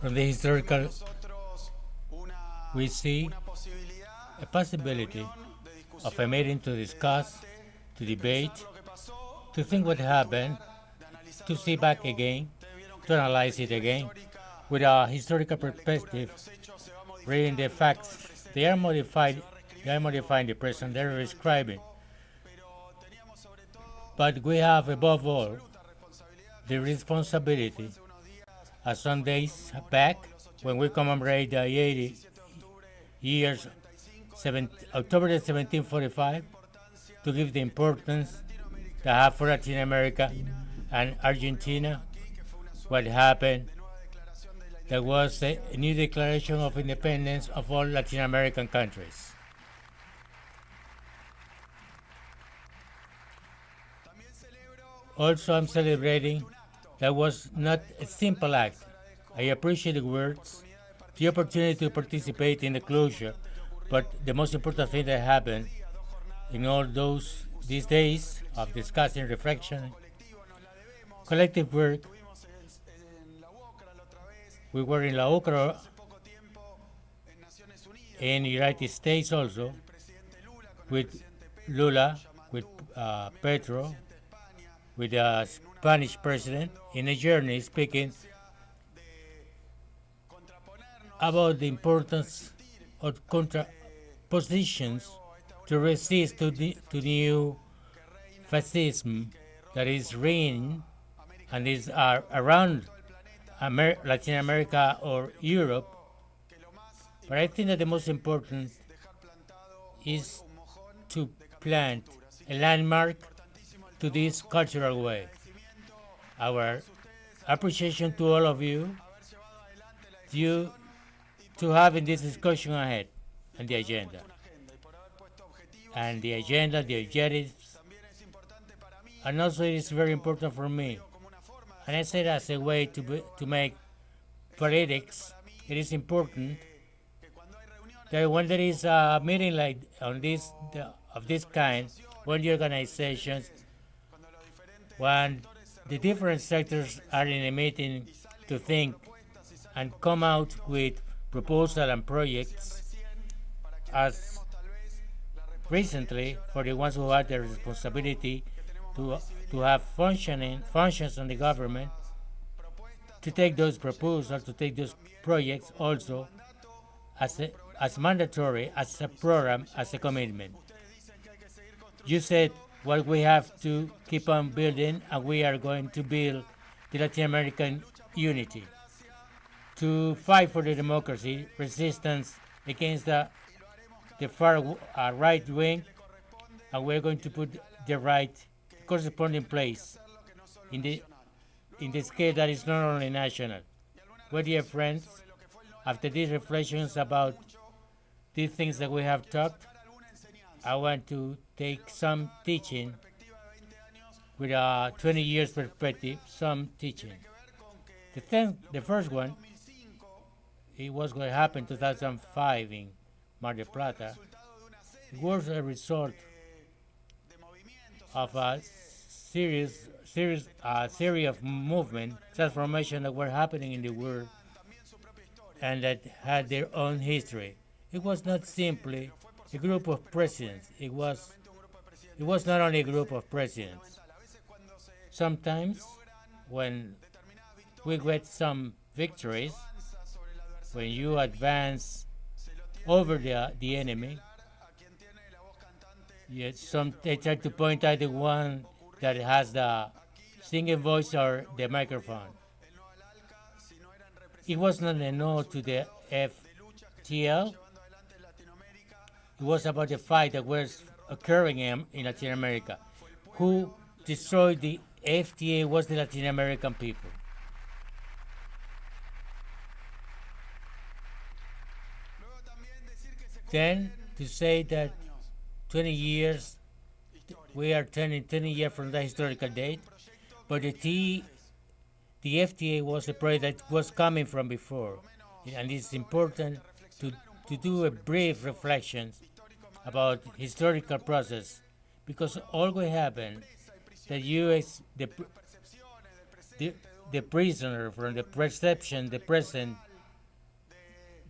From the historical, we see a possibility of a meeting to discuss, to debate, to think what happened, to see back again, to analyze it again with a historical perspective, reading the facts. They are modified. They are modifying the present. They are describing. But we have, above all, the responsibility. As some days back, when we commemorate the 80 years, October 1745, to give the importance that have for Latin America and Argentina, what happened. There was a new declaration of independence of all Latin American countries. Also, I'm celebrating that was not a simple act. I appreciate the words, the opportunity to participate in the closure, but the most important thing that happened in all these days of discussing, reflection, collective work. We were in La Ocra, in the United States also, with Lula, with Petro, with the Spanish president, in a journey speaking about the importance of contrapositions to resist to new fascism that is reigning and is around Latin America or Europe. But I think that the most important is to plant a landmark to this cultural way. Our appreciation to all of you due to having this discussion ahead and the agenda. And the agenda, the objectives, and also it is very important for me. And I say that as a way to make politics, it is important that when there is a meeting like of this kind, when the organizations, when the different sectors are in a meeting to think and come out with proposals and projects, as recently for the ones who had the responsibility to have functions on the government, to take those proposals, to take those projects also as mandatory, as a program, as a commitment. You said what we have to keep on building, and we are going to build the Latin American unity, to fight for the democracy, resistance against the far right wing, and we're going to put the right corresponding place in the scale that is not only national. Well, dear friends, after these reflections about these things that we have talked, I want to take some teaching with a 20 years perspective, some teaching. The first one, it was going to happen in 2005 in Mar del Plata. It was a result of a series of movement, transformation that were happening in the world and that had their own history. It was not simply a group of presidents. It was not only a group of presidents. Sometimes when we get some victories, when you advance over the enemy, yet they try to point out the one that has the singing voice or the microphone. It was not a no to the FTL. It was about the fight that was occurring in Latin America. Who destroyed the FTA was the Latin American people. Then to say that 20 years, we are turning 20 years from the historical date, but the FTA was a project that was coming from before, and it's important to do a brief reflection about historical process, because all will happen that the prisoner from the perception, the present,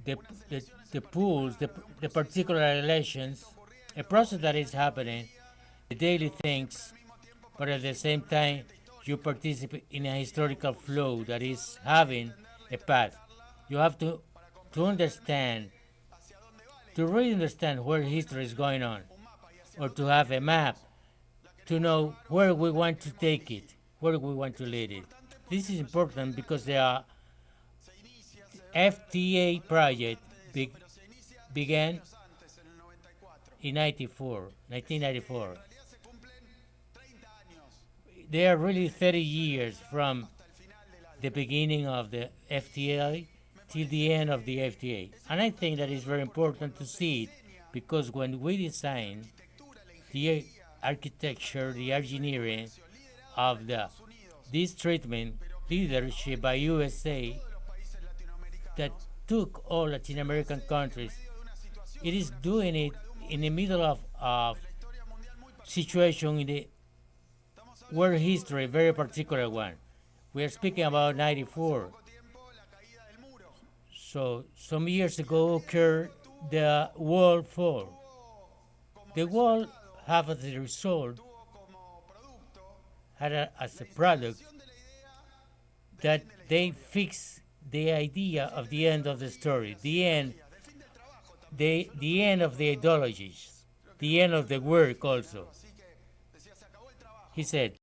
the, the, the pools, the particular relations, a process that is happening, the daily things, but at the same time, you participate in a historical flow that is having a path. You have to understand, to really understand where history is going on, or to have a map to know where we want to take it, where we want to lead it. This is important because the FTAA project began in 1994. They are really 30 years from the beginning of the FTA till the end of the FTA. And I think that is very important to see it because when we design the architecture, the engineering of this treatment leadership by USA that took all Latin American countries, it is doing it in the middle of situation in the world history, very particular one. We are speaking about 94. So some years ago occurred the wall fall. The wall have as a result, had as a product that they fix the idea of the end of the story, the end of the ideologies, the end of the work also. He said,